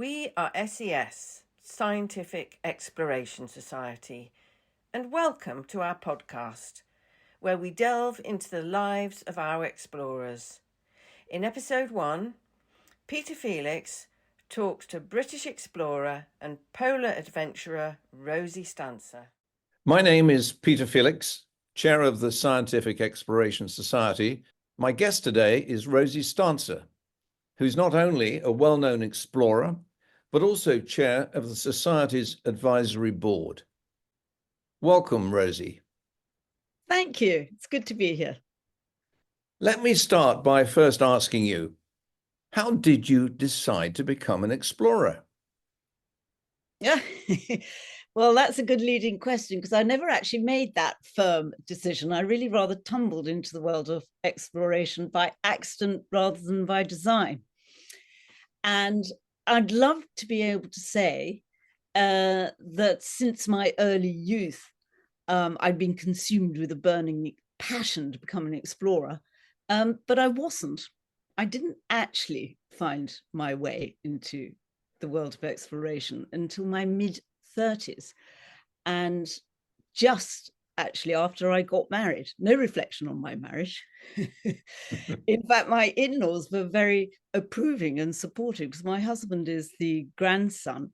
We are SES, Scientific Exploration Society, and welcome to our podcast, where we delve into the lives of our explorers. In episode 1, Peter Felix talks to British explorer and polar adventurer Rosie Stancer. My name is Peter Felix, chair of the Scientific Exploration Society. My guest today is Rosie Stancer, who's not only a well-known explorer, but also chair of the Society's advisory board. Welcome, Rosie. Thank you. It's good to be here. Let me start by first asking you, how did you decide to become an explorer? Yeah. Well, that's a good leading question because I never actually made that firm decision. I really rather tumbled into the world of exploration by accident rather than by design. And I'd love to be able to say that since my early youth, I'd been consumed with a burning passion to become an explorer, but I wasn't. I didn't actually find my way into the world of exploration until my mid-30s, and just actually after I got married. No reflection on my marriage. In fact, my in-laws were very approving and supportive because my husband is the grandson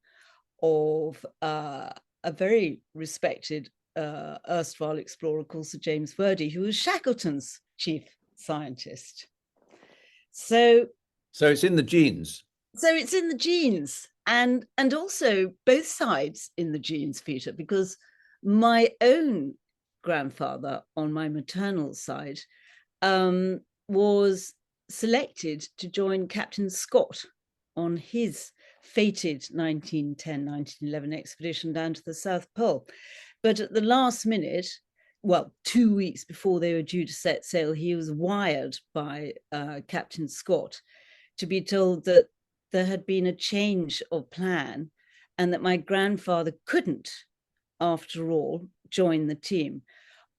of a very respected erstwhile explorer called Sir James Wordie, who was Shackleton's chief scientist. So it's in the genes. So it's in the genes, and also both sides in the genes, Peter, because my own grandfather on my maternal side was selected to join Captain Scott on his fated 1910-1911 expedition down to the South Pole. But at the last minute, well, 2 weeks before they were due to set sail, he was wired by Captain Scott to be told that there had been a change of plan and that my grandfather couldn't, after all, join the team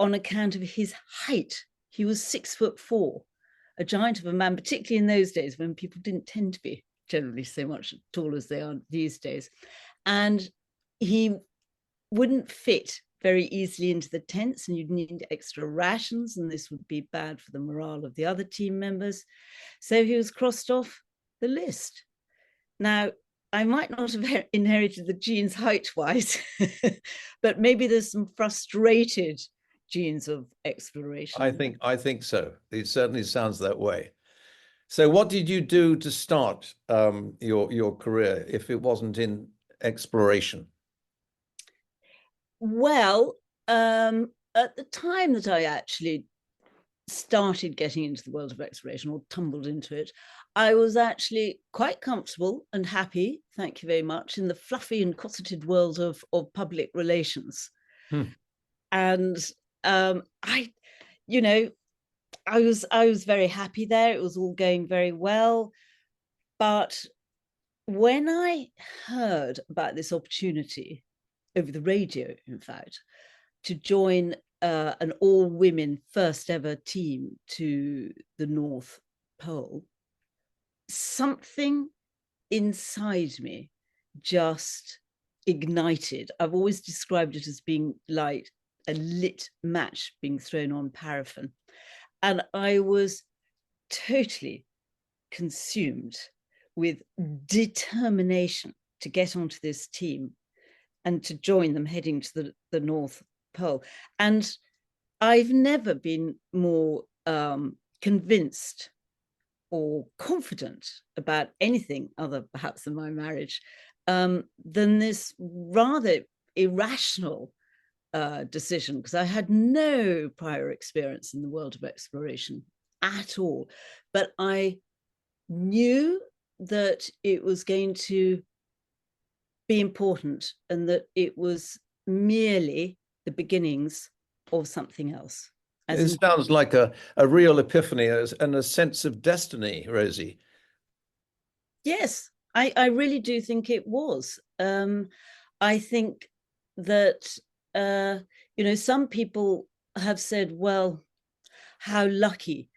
on account of his height. He was 6'4", a giant of a man, particularly in those days when people didn't tend to be generally so much tall as they are these days. And he wouldn't fit very easily into the tents, and you'd need extra rations, and this would be bad for the morale of the other team members. So he was crossed off the list. Now, I might not have inherited the genes height-wise, but maybe there's some frustrated genes of exploration. I think so. It certainly sounds that way. So what did you do to start your career if it wasn't in exploration? Well, at the time that I actually started getting into the world of exploration or tumbled into it, I was actually quite comfortable and happy, thank you very much, in the fluffy and cosseted world of public relations. And I was very happy there. It was all going very well. But when I heard about this opportunity over the radio, in fact, to join an all-women first ever team to the North Pole, something inside me just ignited. I've always described it as being like a lit match being thrown on paraffin. And I was totally consumed with determination to get onto this team and to join them heading to the North Pole. And I've never been more convinced or confident about anything other perhaps than my marriage than this rather irrational decision, because I had no prior experience in the world of exploration at all. But I knew that it was going to be important and that it was merely the beginnings of something else. It sounds like a real epiphany and a sense of destiny, Rosie. Yes, I really do think it was. I think that, some people have said, well, how lucky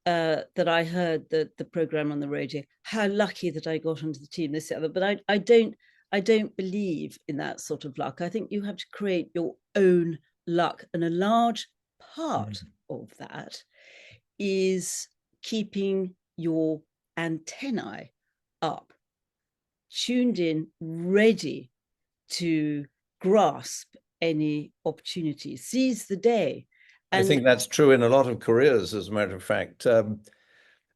that I heard the program on the radio, how lucky that I got onto the team, this, the other. But I don't believe in that sort of luck. I think you have to create your own luck, and a large part of that is keeping your antennae up, tuned in, ready to grasp any opportunity, seize the day. And I think that's true in a lot of careers, as a matter of fact.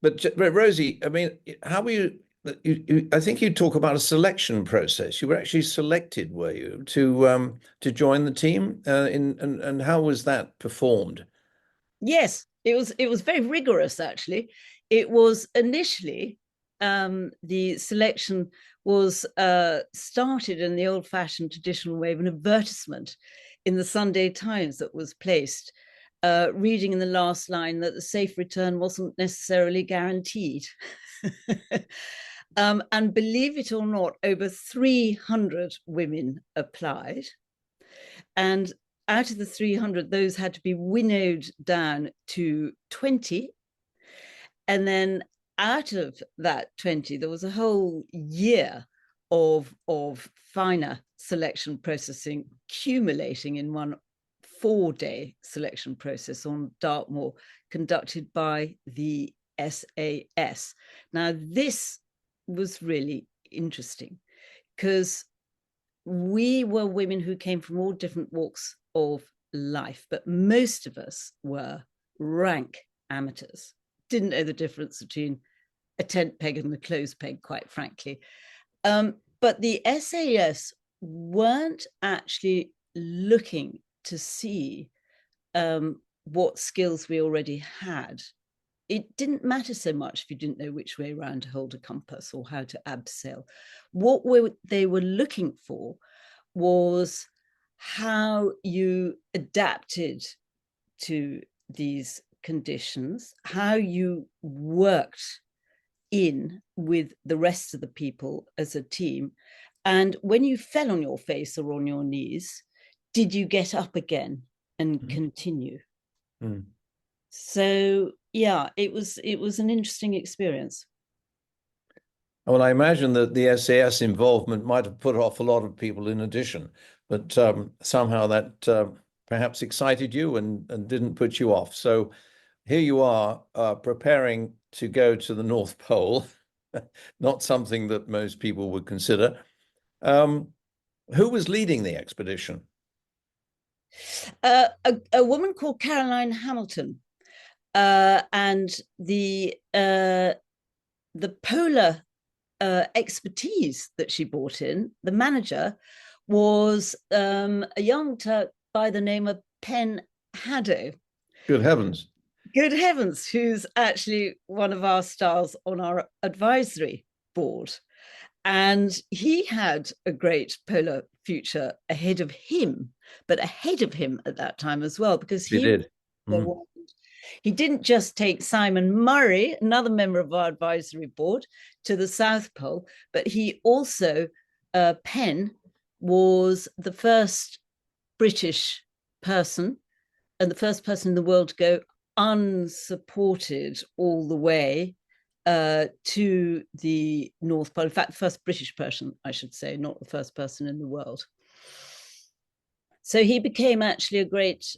But Rosie, I mean, how were you? I think you talk about a selection process. You were actually selected, were you, to join the team? And how was that performed? Yes, it was very rigorous, actually. It was initially the selection was started in the old-fashioned traditional way of an advertisement in the Sunday Times that was placed, reading in the last line that the safe return wasn't necessarily guaranteed. And believe it or not, over 300 women applied. And out of the 300, those had to be winnowed down to 20. And then out of that 20, there was a whole year of finer selection processing accumulating in one 4-day selection process on Dartmoor, conducted by the SAS. Now, this was really interesting because we were women who came from all different walks of life, but most of us were rank amateurs, didn't know the difference between a tent peg and a clothes peg, quite frankly. But the SAS weren't actually looking to see what skills we already had. It didn't matter so much if you didn't know which way around to hold a compass or how to abseil. What they were looking for was how you adapted to these conditions, how you worked in with the rest of the people as a team. And when you fell on your face or on your knees, did you get up again and continue? So yeah, it was an interesting experience. Well, I imagine that the SAS involvement might have put off a lot of people in addition, but somehow that perhaps excited you and didn't put you off. So here you are preparing to go to the North Pole, not something that most people would consider. Who was leading the expedition? A woman called Caroline Hamilton, and the polar expertise that she brought in, the manager, was a young Turk by the name of Pen Haddo. Good heavens. Good heavens, who's actually one of our stars on our advisory board. And he had a great polar future ahead of him, but ahead of him at that time as well, because he did. He didn't just take Simon Murray, another member of our advisory board, to the South Pole, but he also, Penn, was the first British person and the first person in the world to go unsupported all the way to the North Pole. In fact, the first British person, I should say, not the first person in the world. So he became actually a great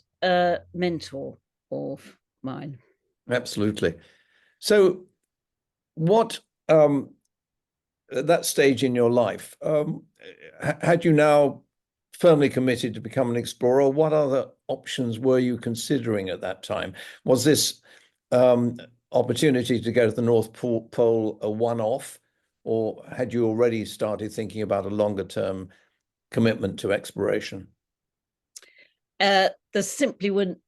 mentor of mine. Absolutely. So what, at that stage in your life, had you now firmly committed to become an explorer? What other options were you considering at that time? Was this opportunity to go to the North Pole a one-off, or had you already started thinking about a longer-term commitment to exploration? There simply wouldn't,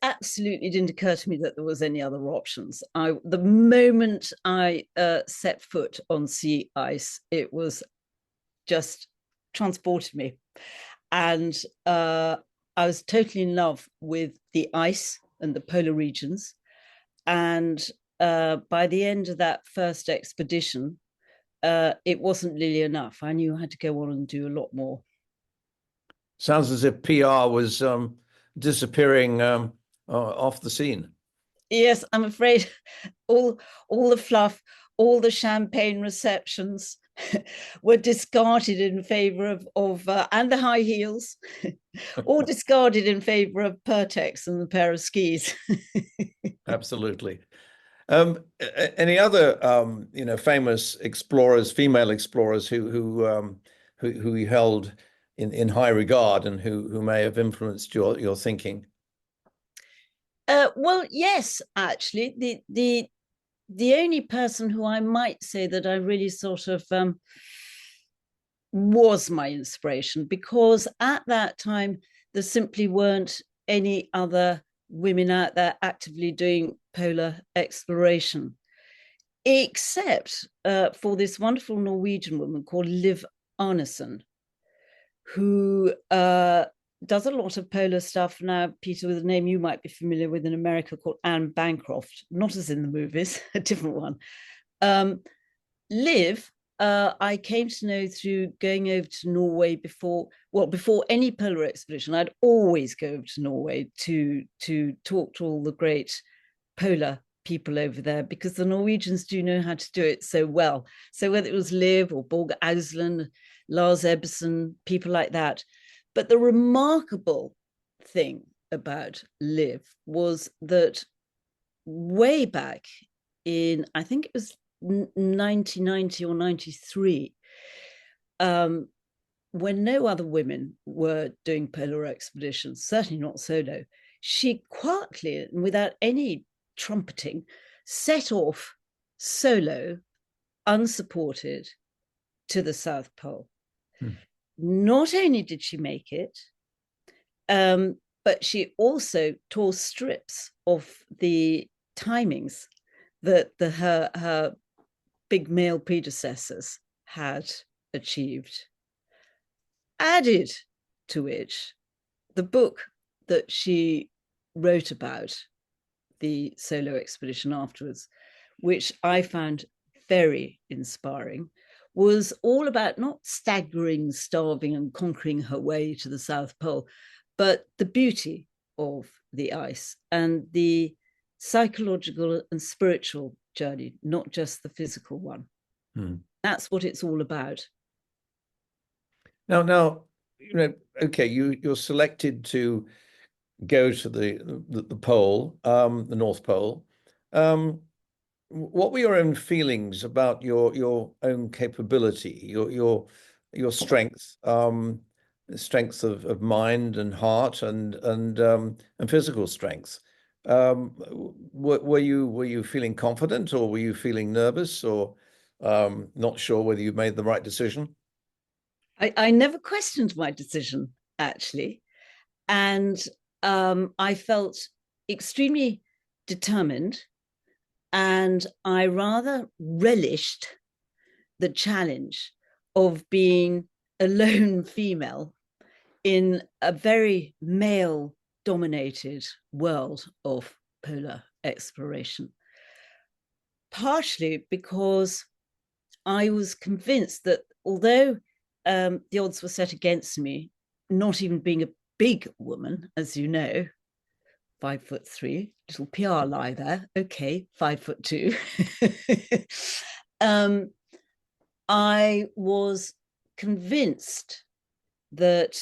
absolutely didn't occur to me that there was any other options. The moment I set foot on sea ice, it was just transported me. And I was totally in love with the ice and the polar regions. And by the end of that first expedition, it wasn't really enough. I knew I had to go on and do a lot more. Sounds as if PR was disappearing off the scene. Yes, I'm afraid all the fluff, all the champagne receptions were discarded in favor of and the high heels, all discarded in favor of Pertex and the pair of skis. Absolutely. Any other famous explorers, female explorers who you held in high regard and who may have influenced your thinking? Well, yes, actually, the only person who I might say that I really sort of was my inspiration, because at that time there simply weren't any other women out there actively doing polar exploration, except for this wonderful Norwegian woman called Liv Arneson, who does a lot of polar stuff now, Peter, with a name you might be familiar with in America called Anne Bancroft, not as in the movies, a different one. Liv, I came to know through going over to Norway before any polar expedition. I'd always go over to Norway to talk to all the great polar people over there, because the Norwegians do know how to do it so well. So whether it was Liv or Borge Ausland, Lars Ebbesen, people like that. But the remarkable thing about Liv was that way back in, I think it was 1990 or 93, when no other women were doing polar expeditions, certainly not solo, she quietly and without any trumpeting set off solo, unsupported, to the South Pole. Not only did she make it, but she also tore strips of the timings that her big male predecessors had achieved. Added to which, the book that she wrote about the solo expedition afterwards, which I found very inspiring, was all about not staggering, starving, and conquering her way to the South Pole, but the beauty of the ice and the psychological and spiritual journey, not just the physical one. That's what it's all about. Now, okay, you're selected to go to the pole, the North Pole. What were your own feelings about your own capability, your strength, strength of mind and heart and physical strength? Were you feeling confident, or were you feeling nervous, or not sure whether you made the right decision? I never questioned my decision, actually. And I felt extremely determined, and I rather relished the challenge of being a lone female in a very male-dominated world of polar exploration. Partially because I was convinced that although the odds were set against me, not even being a big woman, as you know, 5'3", little PR lie there. Okay, 5'2". I was convinced that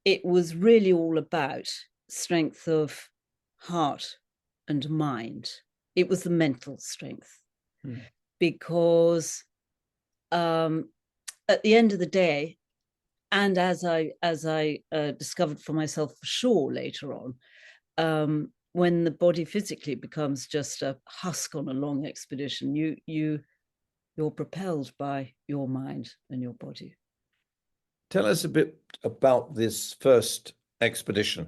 it was really all about strength of heart and mind. It was the mental strength, because at the end of the day, and as I discovered for myself for sure later on, when the body physically becomes just a husk on a long expedition, you're propelled by your mind and your body. Tell us a bit about this first expedition.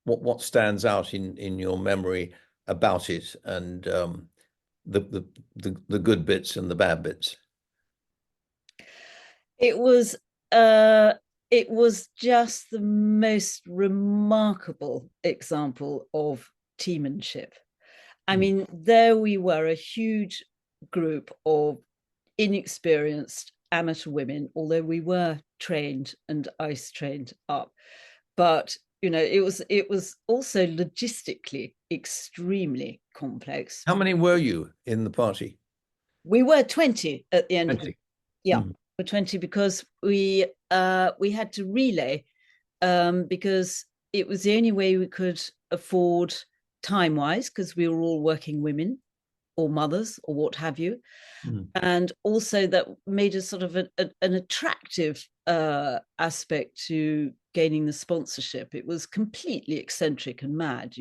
What stands out in your memory about it, and the good bits and the bad bits? It was just the most remarkable example of teammanship. I mean, there we were, a huge group of inexperienced amateur women, although we were trained and ice trained up. But it was also logistically extremely complex. How many were you in the party? We were 20 at the end 20. of the yeah, we're 20 because we had to relay because it was the only way we could afford time-wise, because we were all working women or mothers or what have you. And also that made us sort of an attractive aspect to gaining the sponsorship. It was completely eccentric and mad,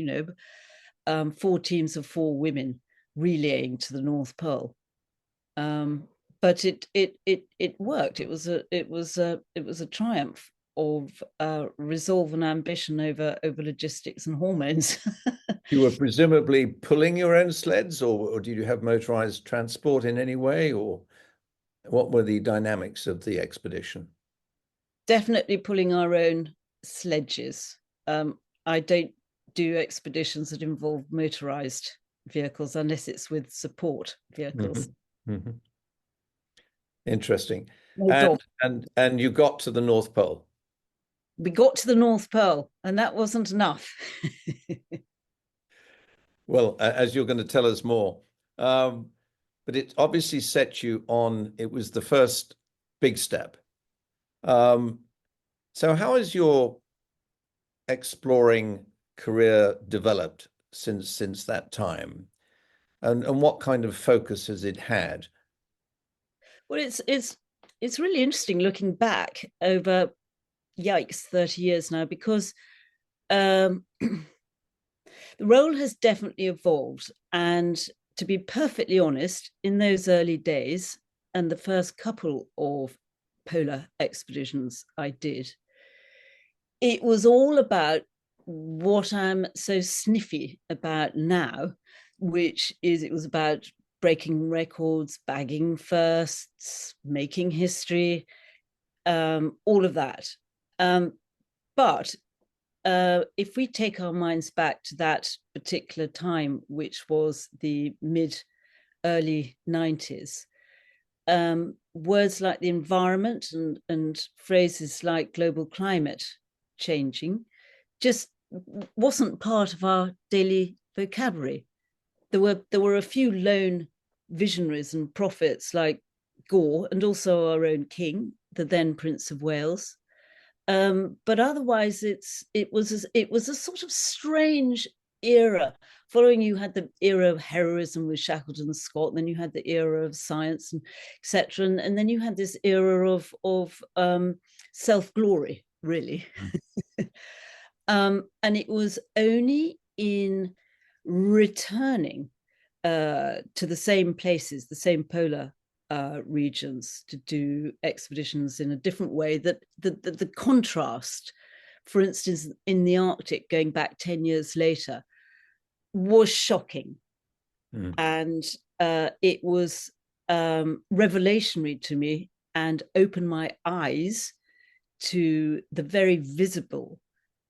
4 teams of 4 women relaying to the North Pole. But it worked. It was a triumph of resolve and ambition over logistics and hormones. You were presumably pulling your own sleds, or did you have motorized transport in any way, or what were the dynamics of the expedition? Definitely pulling our own sledges. I don't do expeditions that involve motorized vehicles unless it's with support vehicles. Interesting. No And you got to the North Pole. We got to the North Pole, and that wasn't enough. Well, as you're going to tell us more, but it obviously set you on. It was the first big step. So how has your exploring career developed since that time, and what kind of focus has it had? Well, it's really interesting looking back over 30 years now, because the role has definitely evolved. And to be perfectly honest, in those early days and the first couple of polar expeditions I did, it was all about what I'm so sniffy about now, which is it was about breaking records, bagging firsts, making history, all of that. But if we take our minds back to that particular time, which was the early 90s, words like the environment and phrases like global climate changing just wasn't part of our daily vocabulary. There were a few lone visionaries and prophets like Gore, and also our own king, the then Prince of Wales. But otherwise, it was a sort of strange era. Following, you had the era of heroism with Shackleton Scott, and then you had the era of science and etc. And then you had this era of self-glory, really. And it was only in returning to the same places, the same polar regions, to do expeditions in a different way, that the contrast, for instance, in the Arctic, going back 10 years later, was shocking. And it was revelationary to me and opened my eyes to the very visible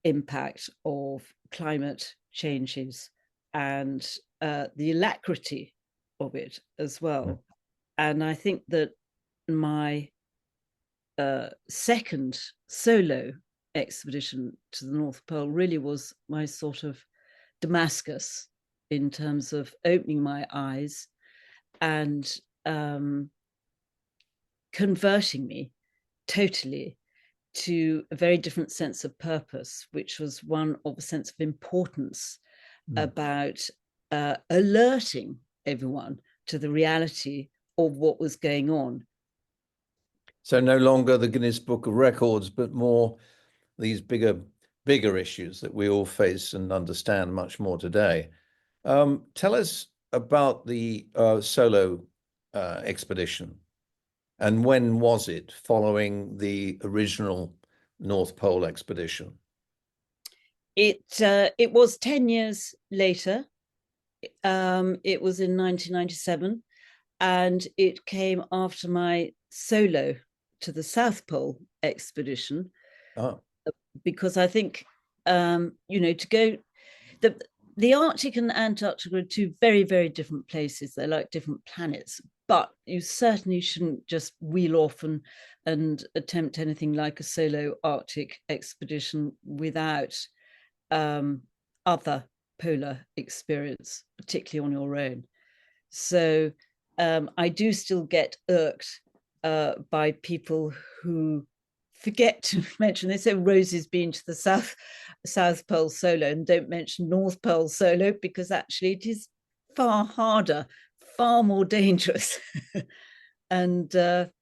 impact of climate changes and the alacrity of it as well. And I think that my second solo expedition to the North Pole really was my sort of Damascus in terms of opening my eyes and converting me totally to a very different sense of purpose, which was one of a sense of importance about alerting everyone to the reality of what was going on. So no longer the Guinness Book of Records, but more these bigger issues that we all face and understand much more today. Tell us about the solo expedition, and when was it following the original North Pole expedition? It was 10 years later. It was in 1997, and it came after my solo to the South Pole expedition. Because I think to go, the Arctic and Antarctica are 2 very, very different places. They're like different planets, but you certainly shouldn't just wheel off and attempt anything like a solo Arctic expedition without other polar experience, particularly on your own. So I do still get irked by people who forget to mention, they say Rosie's been to the South Pole solo and don't mention North Pole solo, because actually it is far harder, far more dangerous. And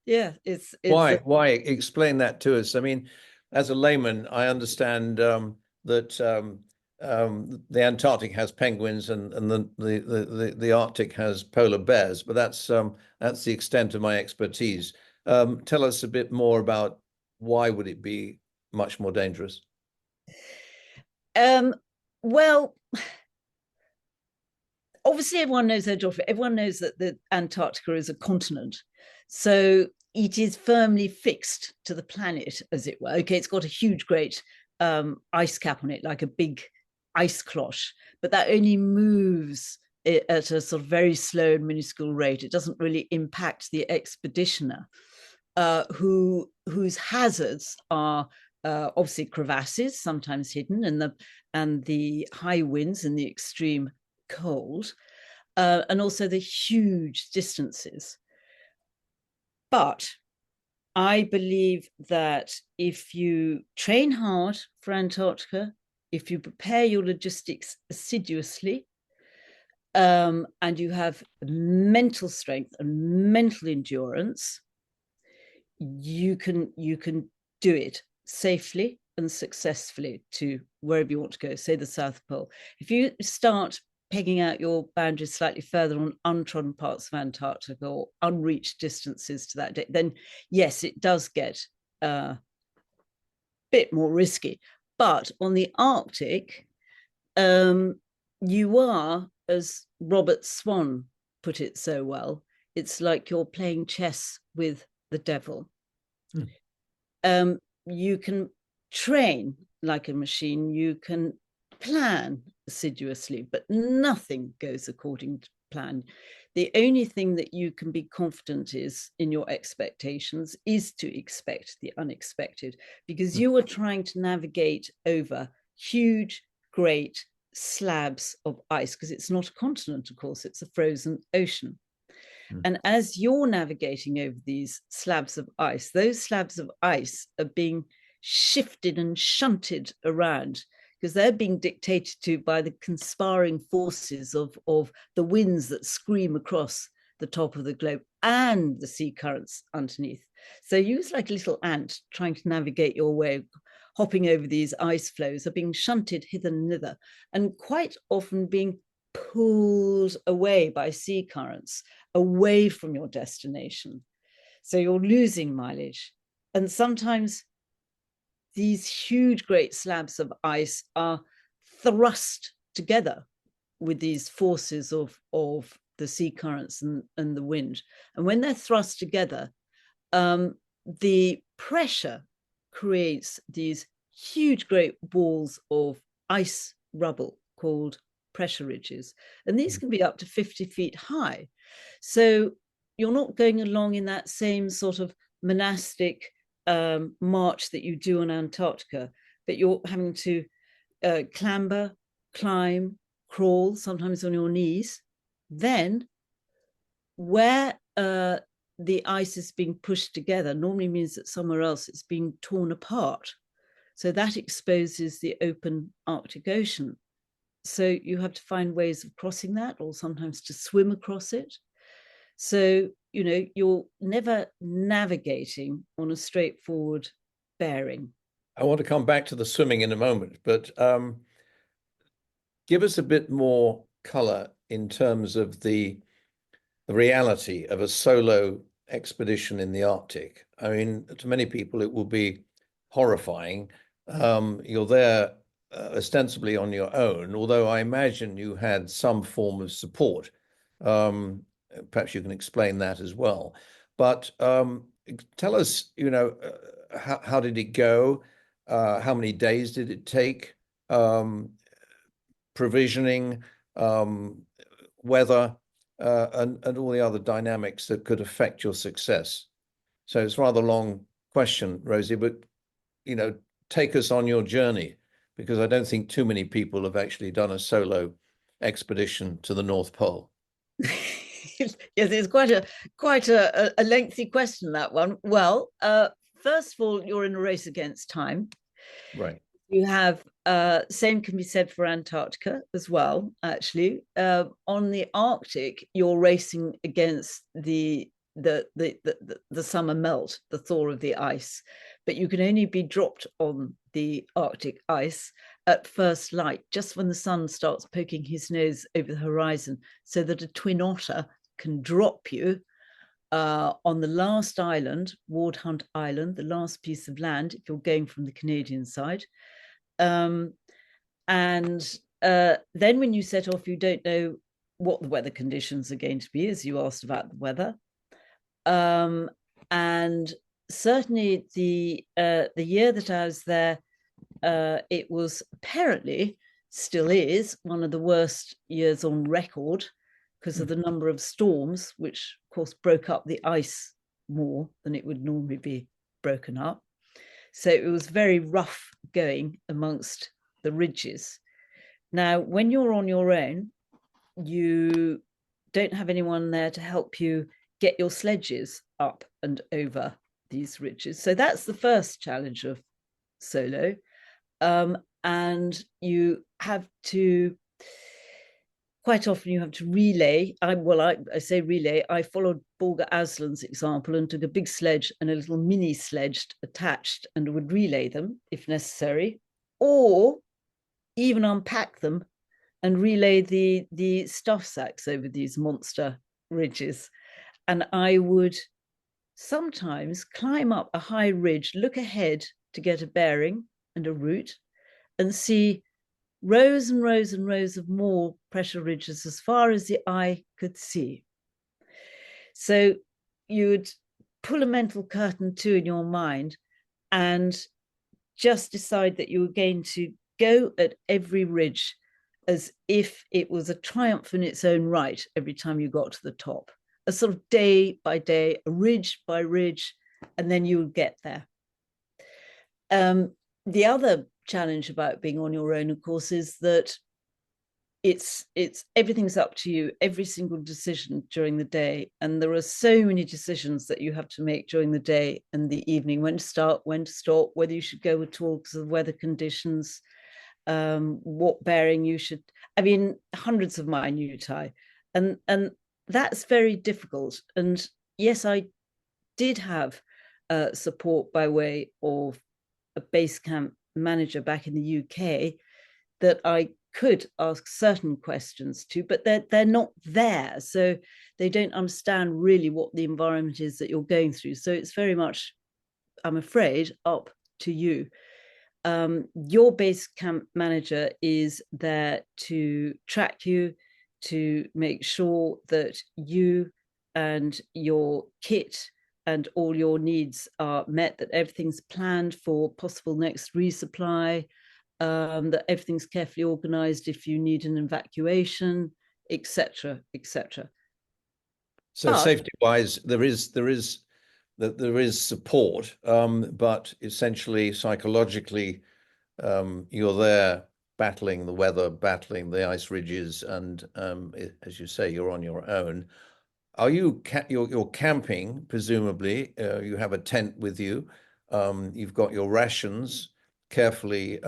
yeah, it's Why? Explain that to us. I mean, as a layman, I understand that the Antarctic has penguins and the Arctic has polar bears, but that's the extent of my expertise. Tell us a bit more about why would it be much more dangerous? Well, obviously everyone knows their geography. Everyone knows that the Antarctica is a continent. So it is firmly fixed to the planet, as it were. Okay, it's got a huge, great ice cap on it, like a big ice cloche, but that only moves at a sort of very slow and minuscule rate. It doesn't really impact the expeditioner, whose hazards are obviously crevasses, sometimes hidden, and the high winds and the extreme cold, and also the huge distances. But I believe that if you train hard for Antarctica, if you prepare your logistics assiduously, and you have mental strength and mental endurance, you can do it safely and successfully to wherever you want to go, say the South Pole. If you start pegging out your boundaries slightly further on untrodden parts of Antarctica or unreached distances to that day, then yes, it does get a bit more risky. But on the Arctic, you are, as Robert Swan put it so well, it's like you're playing chess with the devil. You can train like a machine, you can plan assiduously, but nothing goes according to plan. The only thing that you can be confident is in your expectations is to expect the unexpected, because you are trying to navigate over huge, great slabs of ice, because it's not a continent, of course, it's a frozen ocean. And as you're navigating over these slabs of ice, those slabs of ice are being shifted and shunted around, because they're being dictated to by the conspiring forces of the winds that scream across the top of the globe and the sea currents underneath. So you, like a little ant trying to navigate your way, hopping over these ice floes, are being shunted hither and thither, and quite often being pulled away by sea currents, away from your destination. So you're losing mileage. And sometimes these huge, great slabs of ice are thrust together with these forces of the sea currents and the wind. And when they're thrust together, the pressure creates these huge, great balls of ice rubble called pressure ridges. And these can be up to 50 feet high. So you're not going along in that same sort of monastic march that you do on Antarctica, but you're having to clamber, climb, crawl, sometimes on your knees. Then where the ice is being pushed together normally means that somewhere else it's being torn apart. So that exposes the open Arctic Ocean. So you have to find ways of crossing that, or sometimes to swim across it. So, you know, you're never navigating on a straightforward bearing. I want to come back to the swimming in a moment, but give us a bit more color in terms of the reality of a solo expedition in the Arctic. I mean, to many people, it will be horrifying. You're there ostensibly on your own, although I imagine you had some form of support. Perhaps you can explain that as well. But tell us, you know, how did it go? How many days did it take? Provisioning, weather, and all the other dynamics that could affect your success. So it's a rather long question, Rosie, but, you know, take us on your journey because I don't think too many people have actually done a solo expedition to the North Pole. Yes, it's quite a lengthy question, that one. Well, first of all, you're in a race against time. Right. You have same can be said for Antarctica as well. Actually, on the Arctic, you're racing against the summer melt, the thaw of the ice, but you can only be dropped on the Arctic ice at first light, just when the sun starts poking his nose over the horizon, so that a twin otter can drop you on the last island, Ward Hunt Island, the last piece of land, if you're going from the Canadian side. And then when you set off, you don't know what the weather conditions are going to be, as you asked about the weather. And certainly the year that I was there, it was apparently, still is, one of the worst years on record because of the number of storms, which of course broke up the ice more than it would normally be broken up. So it was very rough going amongst the ridges. Now, when you're on your own, you don't have anyone there to help you get your sledges up and over these ridges. So that's the first challenge of solo. And you have to, quite often you have to relay. I say relay, I followed Borga Aslan's example and took a big sledge and a little mini sledge attached and would relay them if necessary, or even unpack them and relay the stuff sacks over these monster ridges. And I would sometimes climb up a high ridge, look ahead to get a bearing and a route, and see rows and rows and rows of more pressure ridges as far as the eye could see. So you would pull a mental curtain to in your mind and just decide that you were going to go at every ridge as if it was a triumph in its own right every time you got to the top, a sort of day by day, a ridge by ridge, and then you would get there. The other challenge about being on your own, of course, is that it's everything's up to you, every single decision during the day, and there are so many decisions that you have to make during the day and the evening: when to start, when to stop, whether you should go at all because of the weather conditions, what bearing you should. I mean, hundreds of minutiae, and that's very difficult. And yes, I did have support by way of a base camp manager back in the UK that I could ask certain questions to, but they're not there, so they don't understand really what the environment is that you're going through. So it's very much, I'm afraid, up to you. Your base camp manager is there to track you, to make sure that you and your kit and all your needs are met, that everything's planned for possible next resupply, that everything's carefully organized if you need an evacuation, etc., etc. So safety-wise, there is support, but essentially psychologically, you're there battling the weather, battling the ice ridges, and as you say, you're on your own. Are you're camping, presumably? You have a tent with you. You've got your rations carefully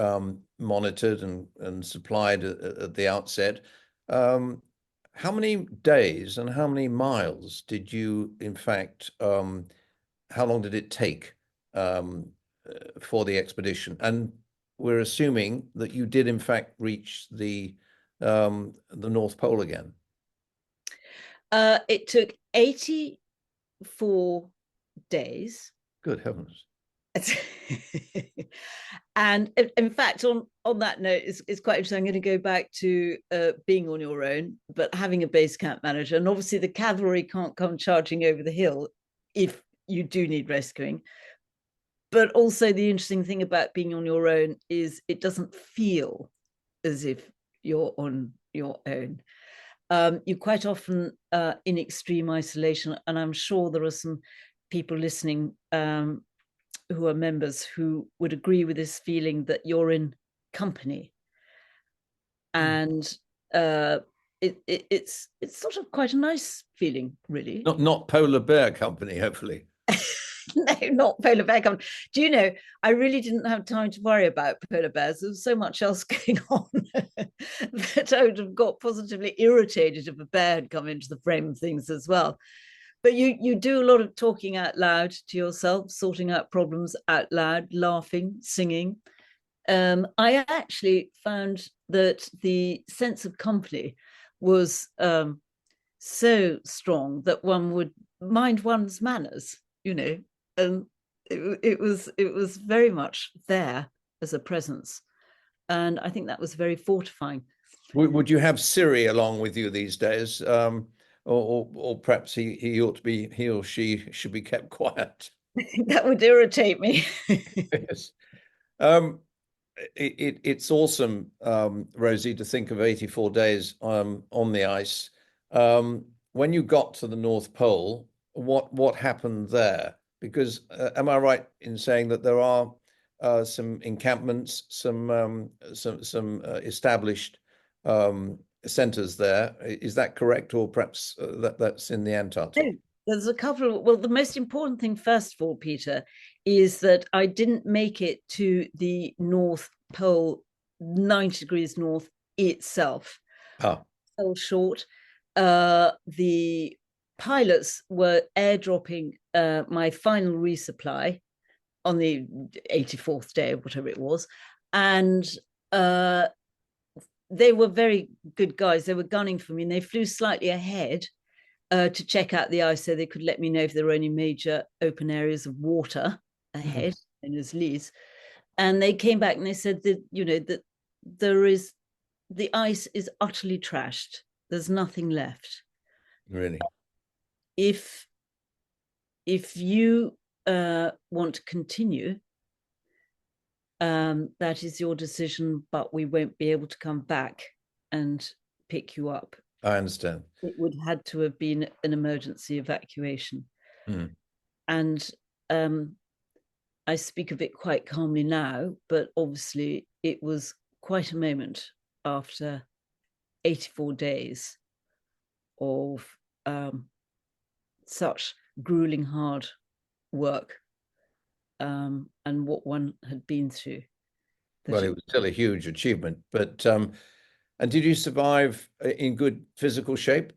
monitored and supplied at the outset. How many days and how many miles did you, in fact, how long did it take for the expedition? And we're assuming that you did, in fact, reach the North Pole again. It took 84 days. Good heavens. And in fact, on that note, it's quite interesting. I'm going to go back to being on your own, but having a base camp manager. And obviously the cavalry can't come charging over the hill if you do need rescuing. But also the interesting thing about being on your own is it doesn't feel as if you're on your own. You're quite often in extreme isolation, and I'm sure there are some people listening who are members who would agree with this feeling that you're in company, and it's sort of quite a nice feeling, really. Not Polar Bear Company, hopefully. No, not polar bear company. Do you know, I really didn't have time to worry about polar bears. There was so much else going on that I would have got positively irritated if a bear had come into the frame of things as well. But you do a lot of talking out loud to yourself, sorting out problems out loud, laughing, singing. I actually found that the sense of company was so strong that one would mind one's manners, you know, and it was very much there as a presence, and I think that was very fortifying. Would you have Siri along with you these days, or perhaps he ought to be, he or she should be kept quiet? That would irritate me. Yes. It's awesome, Rosie, to think of 84 days on the ice. When you got to the North Pole, what happened there? Because am I right in saying that there are some encampments, some established centres there? Is that correct, or perhaps that's in the Antarctic? No, there's a couple of, well, the most important thing, first of all, Peter, is that I didn't make it to the North Pole, 90 degrees north itself. Ah, Fell short. The pilots were airdropping my final resupply on the 84th day, or whatever it was, and they were very good guys. They were gunning for me, and they flew slightly ahead to check out the ice so they could let me know if there were any major open areas of water ahead in as leads. And they came back and they said that, you know, that the ice is utterly trashed. There's nothing left. really? If you want to continue, that is your decision, but we won't be able to come back and pick you up. I understand. It would had to have been an emergency evacuation. Mm. And I speak of it quite calmly now, but obviously it was quite a moment after 84 days of such grueling hard work, and what one had been through. Well, it was still a huge achievement, but and did you survive in good physical shape?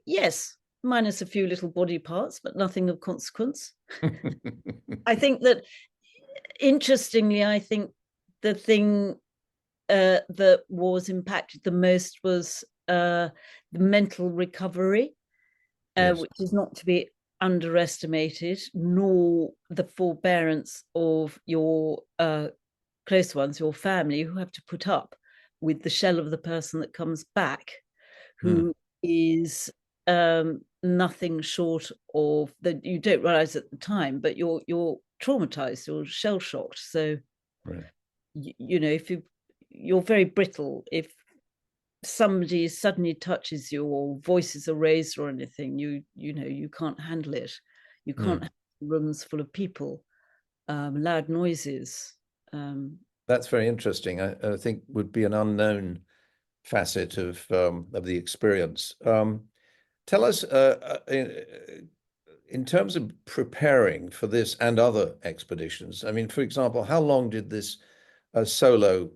Yes, minus a few little body parts, but nothing of consequence. I think that, interestingly, I think the thing that was impacted the most was the mental recovery, Yes. which is not to be underestimated, nor the forbearance of your close ones, your family, who have to put up with the shell of the person that comes back, who is nothing short of that you don't realize at the time, but you're traumatized, you're shell shocked. So, Right. you know, if you're very brittle, if somebody suddenly touches you or voices are raised or anything, you know, you can't handle it. You can't have rooms full of people, loud noises. That's very interesting. I think would be an unknown facet of the experience. Tell us, in terms of preparing for this and other expeditions. I mean, for example, how long did this solo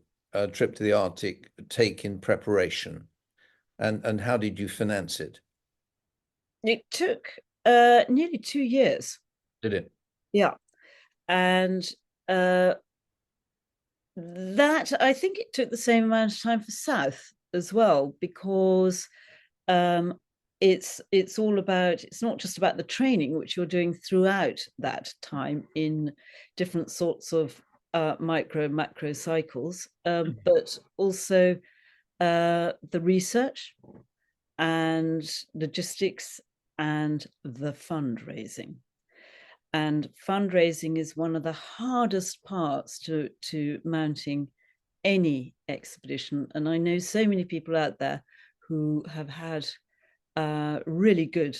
trip to the Arctic take in preparation, and how did you finance it? It took nearly 2 years. Did it? Yeah, and that, I think it took the same amount of time for South as well, because it's all about, it's not just about the training which you're doing throughout that time in different sorts of micro and macro cycles, but also the research and logistics and the fundraising. And fundraising is one of the hardest parts to mounting any expedition. And I know so many people out there who have had really good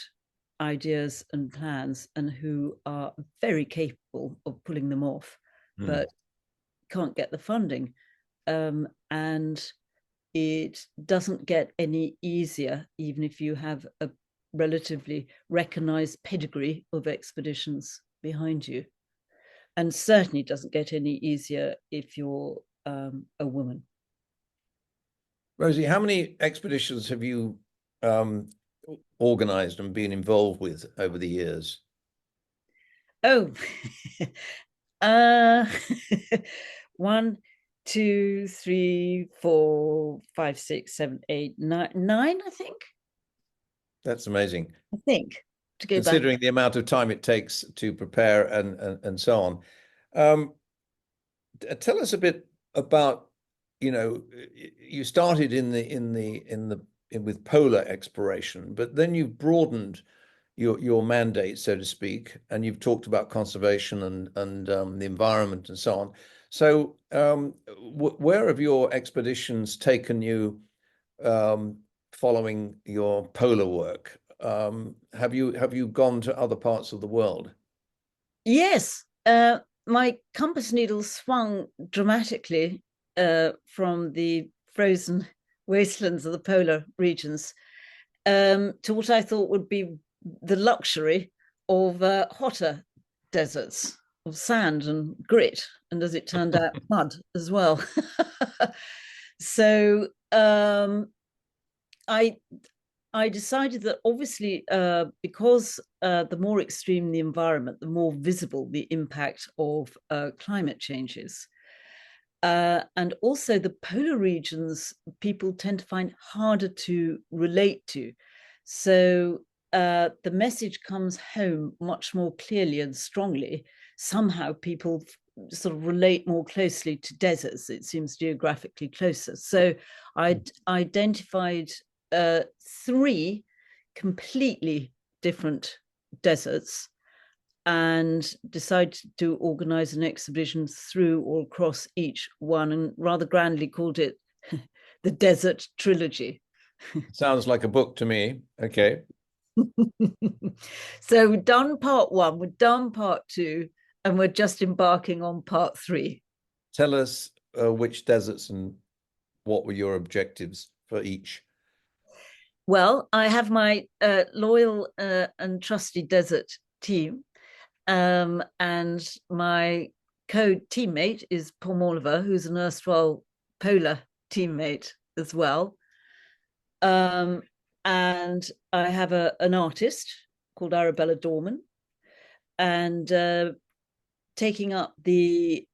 ideas and plans and who are very capable of pulling them off. But can't get the funding. And it doesn't get any easier, even if you have a relatively recognized pedigree of expeditions behind you. And certainly doesn't get any easier if you're a woman. Rosie, how many expeditions have you organized and been involved with over the years? Oh, uh, 1, 2, 3, 4, 5, 6, 7, 8, 9, I think. That's amazing. I think, to go Considering back. the amount of time it takes to prepare and so on. Tell us a bit about, you started with polar exploration, but then you've broadened your mandate, so to speak, and you've talked about conservation and the environment and so on. So, where have your expeditions taken you following your polar work? Have you gone to other parts of the world? Yes, my compass needle swung dramatically from the frozen wastelands of the polar regions to what I thought would be the luxury of hotter deserts of sand and grit, and as it turned out, mud as well. So I decided that obviously, because the more extreme the environment, the more visible the impact of climate changes. And also the polar regions, people tend to find harder to relate to. So the message comes home much more clearly and strongly. Somehow people sort of relate more closely to deserts. It seems geographically closer. So I identified 3 completely different deserts and decided to organize an exhibition through or across each one, and rather grandly called it the Desert Trilogy. Sounds like a book to me. Okay. So we've done part 1, we've done part 2, and we're just embarking on part 3. Tell us which deserts and what were your objectives for each. Well, I have my loyal and trusty desert team, and my co-teammate is Paul Oliver, who's an erstwhile polar teammate as well. And I have an artist called Arabella Dorman, and taking up the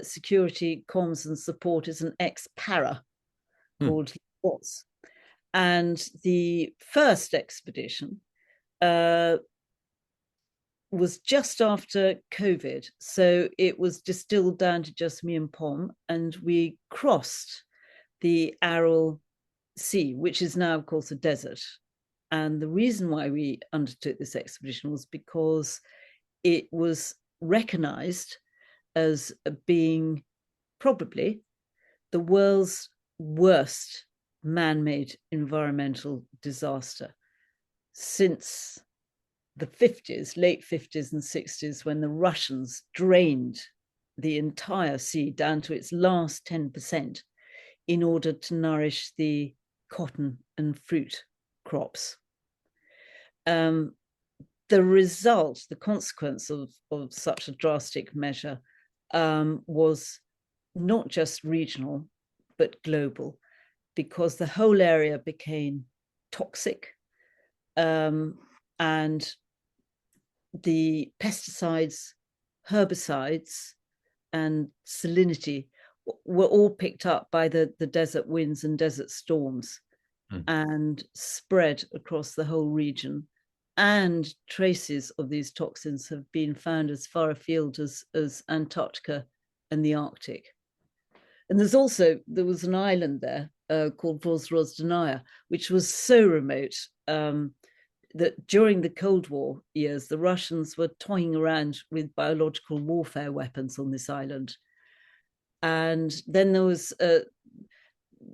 security comms and support is an ex-para called Watts. And the first expedition was just after COVID. So it was distilled down to just me and Pom, and we crossed the Aral Sea, which is now, of course, a desert. And the reason why we undertook this expedition was because it was recognized as being probably the world's worst man-made environmental disaster since the 50s, late 50s and 60s, when the Russians drained the entire sea down to its last 10% in order to nourish the cotton and fruit crops. The result, the consequence of such a drastic measure was not just regional, but global, because the whole area became toxic, and the pesticides, herbicides, and salinity were all picked up by the desert winds and desert storms and spread across the whole region. And traces of these toxins have been found as far afield as Antarctica and the Arctic. And there was an island there called Vozrozhdeniya, which was so remote that during the Cold War years, the Russians were toying around with biological warfare weapons on this island. And then there was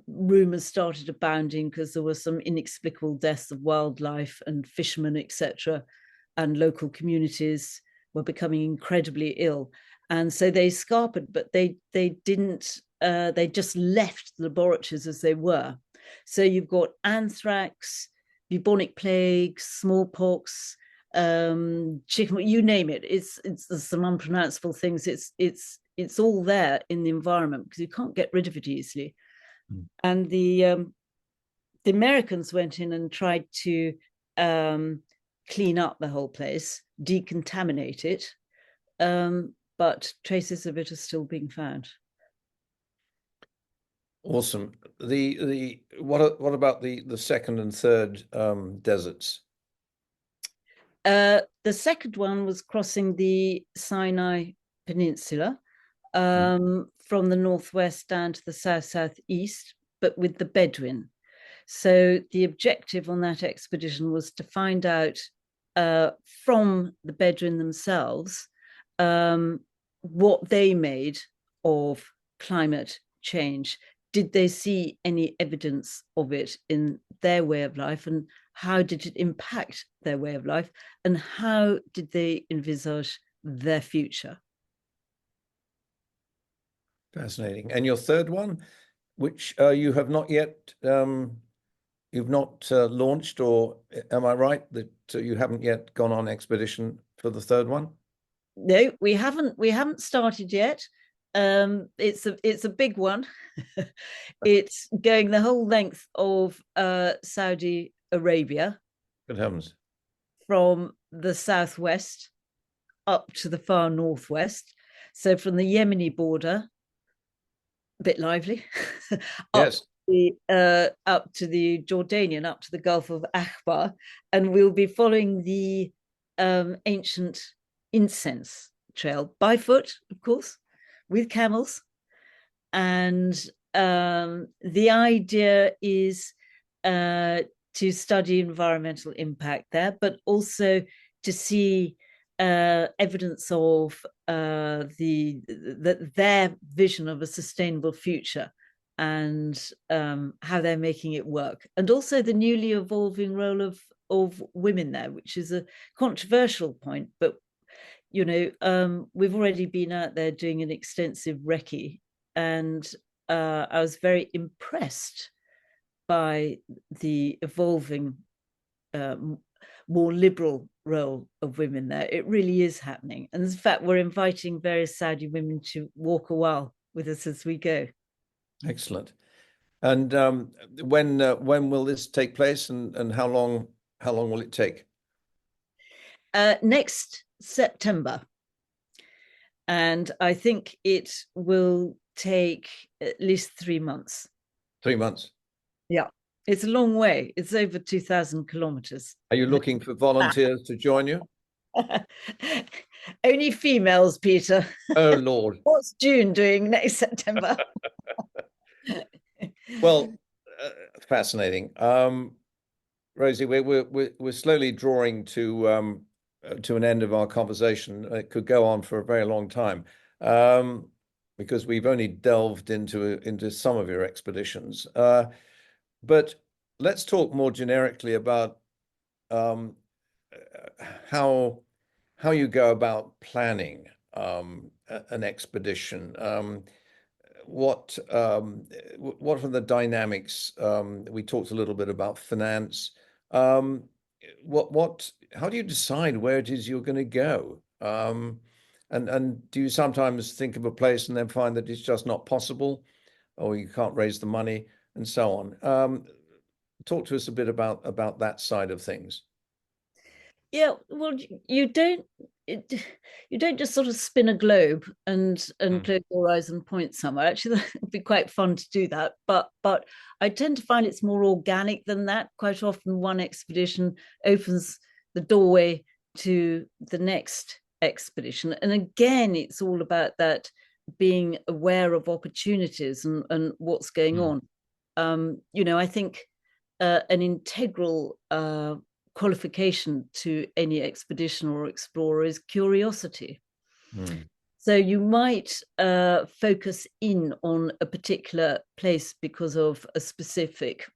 rumors started abounding because there were some inexplicable deaths of wildlife and fishermen, etc., and local communities were becoming incredibly ill. And so they scarpered, but they didn't, they just left the laboratories as they were. So you've got anthrax, bubonic plague, smallpox, chicken, you name it. It's some unpronounceable things. It's all there in the environment because you can't get rid of it easily. Mm. And the Americans went in and tried to clean up the whole place, decontaminate it, but traces of it are still being found. Awesome. What about the second and third deserts? The second one was crossing the Sinai Peninsula from the northwest down to the southeast, but with the Bedouin. So the objective on that expedition was to find out from the Bedouin themselves what they made of climate change. Did they see any evidence of it in their way of life, and how did it impact their way of life, and how did they envisage their future? Fascinating. And your third one, which you have not yet, you've not launched, or am I right that you haven't yet gone on expedition for the third one? No, we haven't started yet. It's a big one. It's going the whole length of Saudi Arabia. Good heavens. From the southwest up to the far northwest. So from the Yemeni border, a bit lively, yes, up to the Jordanian, up to the Gulf of Akbar, and we'll be following the ancient incense trail by foot, of course, with camels. And the idea is to study environmental impact there, but also to see evidence of their vision of a sustainable future and how they're making it work, and also the newly evolving role of women there, which is a controversial point, but we've already been out there doing an extensive recce, and I was very impressed by the evolving more liberal role of women there. It really is happening, and in fact we're inviting various Saudi women to walk a while with us as we go. Excellent. And when will this take place, and how long will it take? Next September, and I think it will take at least 3 months. 3 months. Yeah, it's a long way. It's over 2,000 kilometers. Are you looking for volunteers to join you? Only females, Peter. Oh Lord. What's June doing next September? Well, fascinating. Rosie, we're slowly drawing to an end of our conversation. It could go on for a very long time, because we've only delved into some of your expeditions. But let's talk more generically about how you go about planning an expedition. What are the dynamics? We talked a little bit about finance. How do you decide where it is you're going to go? And do you sometimes think of a place and then find that it's just not possible, or you can't raise the money, and so on? Talk to us a bit about that side of things. Yeah, well, you don't just sort of spin a globe and close your eyes and point somewhere. Actually, that would be quite fun to do that. But I tend to find it's more organic than that. Quite often, one expedition opens the doorway to the next expedition. And again, it's all about that being aware of opportunities and what's going on. I think an integral qualification to any expedition or explorer is curiosity. So you might focus in on a particular place because of a specific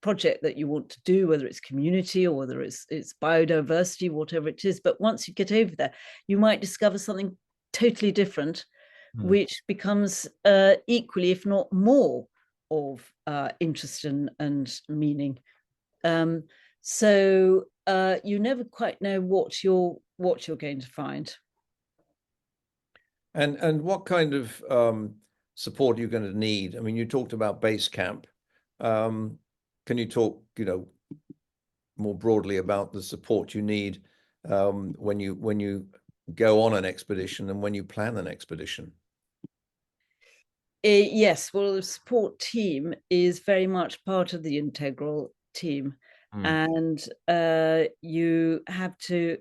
project that you want to do, whether it's community or whether it's biodiversity, whatever it is. But once you get over there, you might discover something totally different, which becomes equally, if not more, of interest and meaning. So you never quite know what you're going to find. And what kind of support are you going to need? I mean, you talked about base camp. Can you talk, more broadly about the support you need when you go on an expedition and when you plan an expedition? Yes, well, the support team is very much part of the integral team, and you have to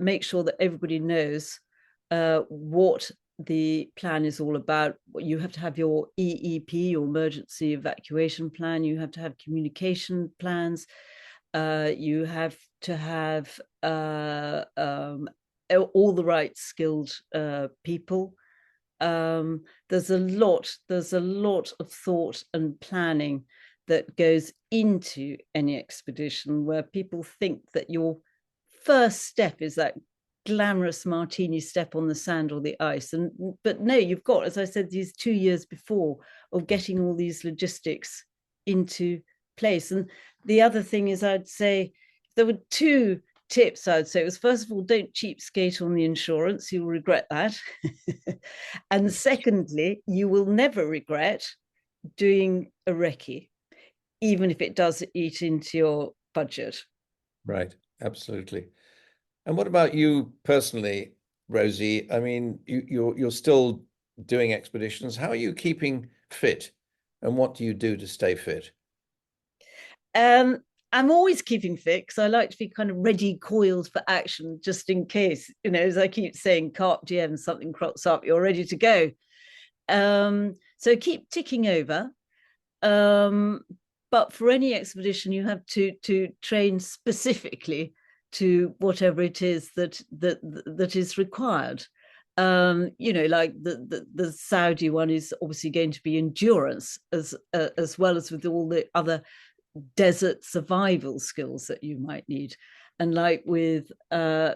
make sure that everybody knows what the plan is all about. You have to have your EEP, your emergency evacuation plan. You have to have communication plans. You have to have all the right skilled people. There's a lot of thought and planning that goes into any expedition, where people think that your first step is that glamorous martini step on the sand or the ice, but no, you've got, as I said, these 2 years before of getting all these logistics into place. And the other thing is, I'd say there were two tips I'd say. Was, first of all, don't cheapskate on the insurance, you'll regret that. And secondly, you will never regret doing a recce, even if it does eat into your budget. Right, absolutely. And what about you personally, Rosie? I mean, you're still doing expeditions. How are you keeping fit, and what do you do to stay fit? I'm always keeping fit because I like to be kind of ready, coiled for action, just in case, as I keep saying, carpe diem, something crops up, you're ready to go. So keep ticking over. But for any expedition, you have to train specifically to whatever it is that is required. Like the Saudi one is obviously going to be endurance as well as with all the other desert survival skills that you might need. And like with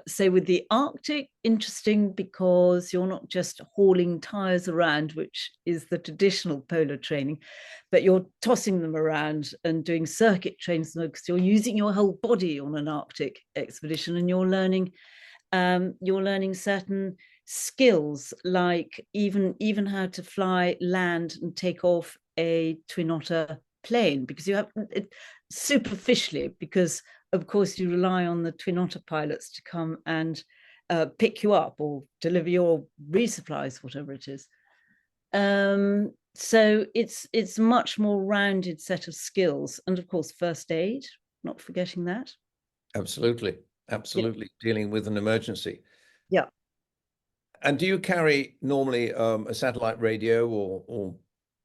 say with the Arctic, interesting because you're not just hauling tires around, which is the traditional polar training, but you're tossing them around and doing circuit trains, because you're using your whole body on an Arctic expedition, and you're learning certain skills, like even how to fly, land, and take off a twin otter plane, because you have superficially, because of course you rely on the twin otter pilots to come and pick you up or deliver your resupplies, whatever it is. So it's much more rounded set of skills, and of course first aid, not forgetting that. Absolutely. Dealing with an emergency. Yeah. And do you carry normally a satellite radio or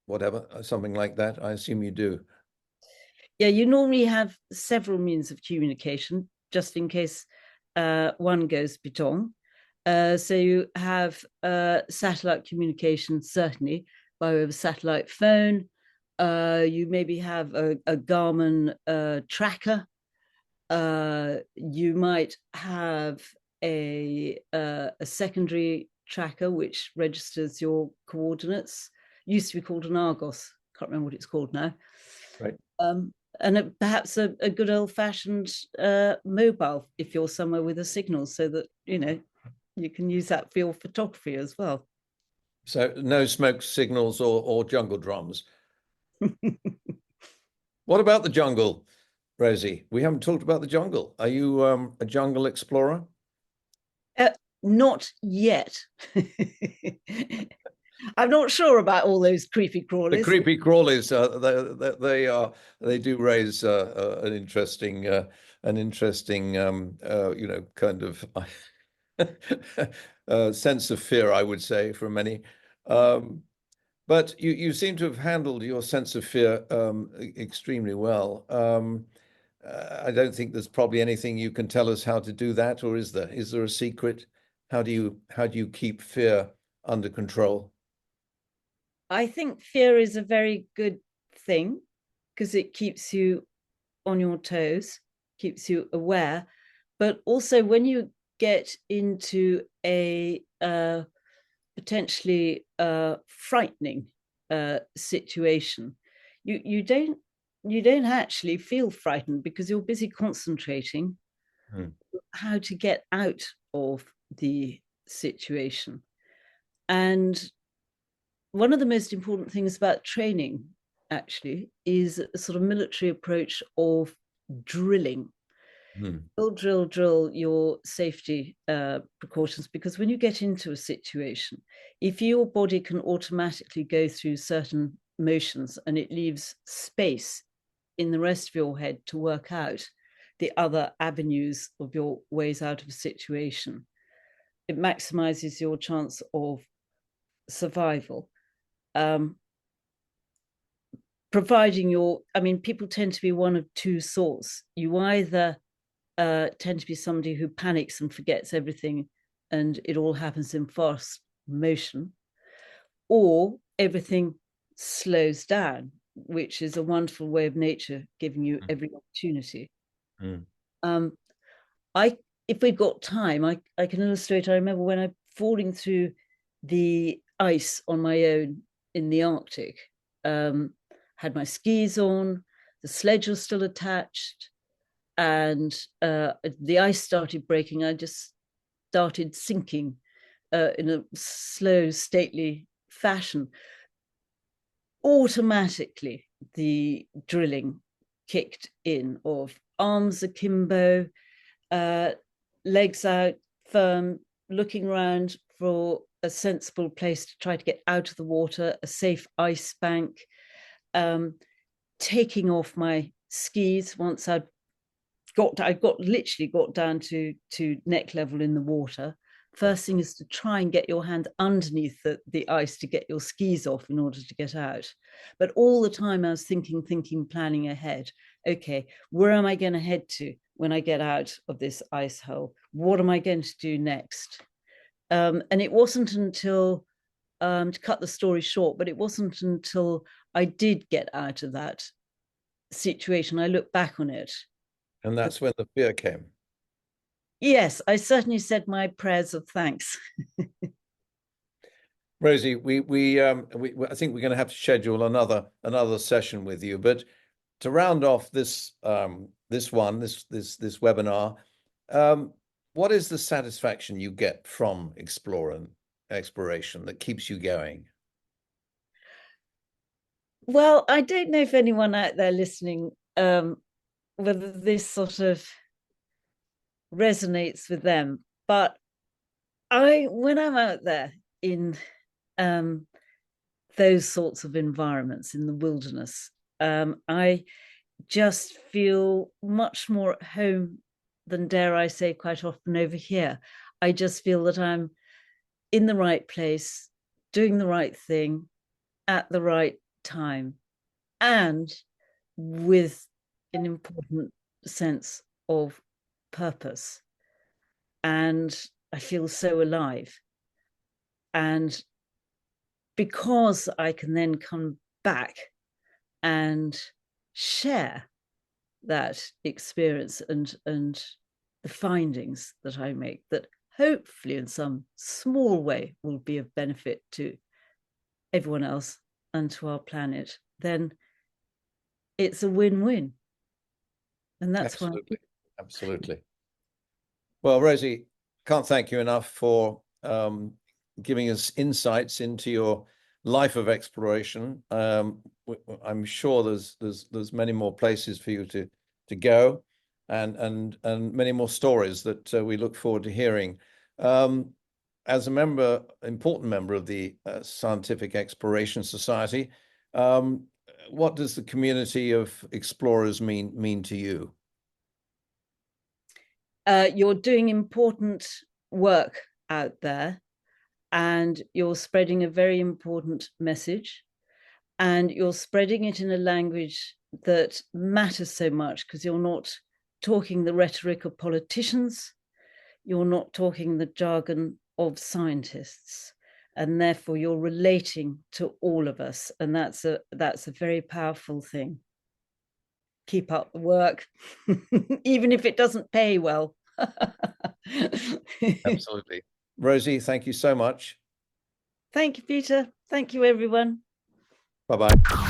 whatever, something like that? I assume you do. Yeah, you normally have several means of communication, just in case one goes betong. So you have satellite communication, certainly, by way of a satellite phone. You maybe have a Garmin tracker. You might have a secondary tracker which registers your coordinates. Used to be called an Argos. Can't remember what it's called now. Right. And perhaps a good old-fashioned mobile if you're somewhere with a signal, so that you can use that for your photography as well. So no smoke signals or jungle drums. What about the jungle, Rosie? We haven't talked about the jungle. Are you a jungle explorer? Not yet. I'm not sure about all those creepy crawlies. The creepy crawlies, they do raise an interesting kind of sense of fear, I would say, for many. But you seem to have handled your sense of fear extremely well. I don't think there's probably anything you can tell us how to do that, or is there? Is there a secret? How do you keep fear under control? I think fear is a very good thing because it keeps you on your toes, keeps you aware. But also, when you get into a potentially frightening situation, you don't actually feel frightened because you're busy concentrating how to get out of the situation. And one of the most important things about training actually is a sort of military approach of drilling. Drill your safety precautions, because when you get into a situation, if your body can automatically go through certain motions and it leaves space in the rest of your head to work out the other avenues of your ways out of a situation, it maximizes your chance of survival. People tend to be one of two sorts. You either tend to be somebody who panics and forgets everything and it all happens in fast motion, or everything slows down, which is a wonderful way of nature giving you every opportunity. If we've got time, I can illustrate. I remember when I'm falling through the ice on my own in the Arctic, had my skis on, the sledge was still attached, and the ice started breaking. I just started sinking in a slow, stately fashion. Automatically, the drilling kicked in of arms akimbo, legs out, firm, looking around for a sensible place to try to get out of the water, a safe ice bank, taking off my skis once I literally got down to neck level in the water. First thing is to try and get your hand underneath the ice to get your skis off in order to get out. But all the time I was thinking, planning ahead. Okay, where am I going to head to when I get out of this ice hole? What am I going to do next? And it wasn't until, to cut the story short, but it wasn't until I did get out of that situation, I look back on it. And that's when the fear came. Yes, I certainly said my prayers of thanks. Rosie, I think we're going to have to schedule another session with you. But to round off this webinar, what is the satisfaction you get from exploration that keeps you going? Well, I don't know if anyone out there listening, whether this sort of resonates with them, but when I'm out there in those sorts of environments in the wilderness, I just feel much more at home than, dare I say, quite often over here. I just feel that I'm in the right place, doing the right thing at the right time, and with an important sense of purpose. And I feel so alive. And because I can then come back and share that experience and the findings that I make, that hopefully in some small way will be of benefit to everyone else and to our planet, then it's a win-win. And that's absolutely. Well, Rosie, can't thank you enough for giving us insights into your life of exploration. I'm sure there's many more places for you to go, and many more stories that we look forward to hearing. As a important member of the Scientific Exploration Society, what does the community of explorers mean to you? You're doing important work out there, and you're spreading a very important message, and you're spreading it in a language that matters so much, because you're not talking the rhetoric of politicians, you're not talking the jargon of scientists, and therefore you're relating to all of us, and that's a very powerful thing. Keep up the work, even if it doesn't pay well. Absolutely. Rosie, thank you so much. Thank you, Peter. Thank you, everyone. Bye-bye.